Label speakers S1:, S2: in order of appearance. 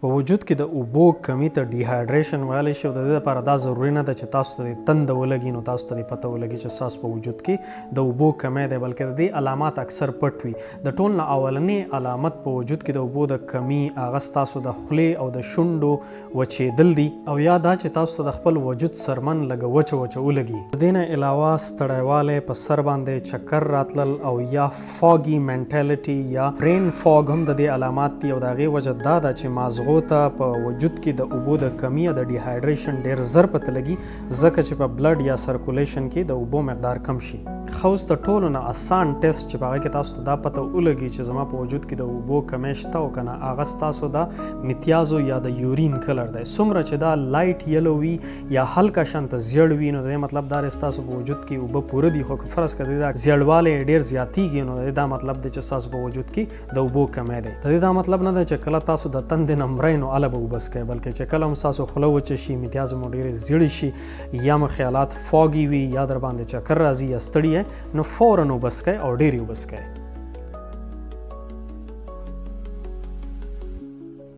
S1: په وجود کې د اوبو کمی ته ډیهایډریشن ویلی شي او د دې لپاره دا ضروري نه ده چې تاسو ته د تنده ولګي نو تاسو ته پته ولګي چې ستاسو په وجود کې د اوبو کمی دی، بلکې د دې علامات اکثر پټ وي. د ټول نه اولنی علامت په وجود کې د اوبو د کمی هغه ستاسو د خولې او د شونډو وچېدل دي او یا دا چې تاسو ته د خپل وجود سرمن لږه وچه ولګي. د دې نه علاوه ستړیوالی په سر باندې، چکر راتلل او یا فاګي منټالیټي یا برین فاګ هم د دې علامات دي او د هغې وجه دا ده چې مازغو ته په وجود کې د اوبو د کمی یا د ډیهایډریشن ډېر زر پته لګي ځکه چې په بلډ یا سرکولیشن کې د اوبو مقدار کم شي. ښه اوس د ټولو نه اسان ټیسټ چې په هغه کې تاسو ته دا پته ولګي چې زما په وجود کې د اوبو کمی شته او که نه، هغه ستاسو د متیازو یا د یورین کلر دی. څومره چې دا لایټ یلو وي یا هلکه شانته زیړ وي نو د دې مطلب دا دی ستاسو په وجود کې اوبه پوره دي. خو که فرض کړئ دا زیړوالی ډېر زیاتیږي نو د دې دا مطلب دی چې ستاسو په وجود کې د اوبو کمی دی. د دې دا مطلب نه دی چې کله تاسو د تندې نه مرئ نو هله به اوبه څښئ، بلکې چې کله هم ستاسو خوله وچه شي، متیازې مو ډېرې زیړې شي یا مو خیالات فاګي وي یا در باندې چکر راځي یا ستړي نو فوراً اوبه څښئ او ډېرې اوبه څښئ.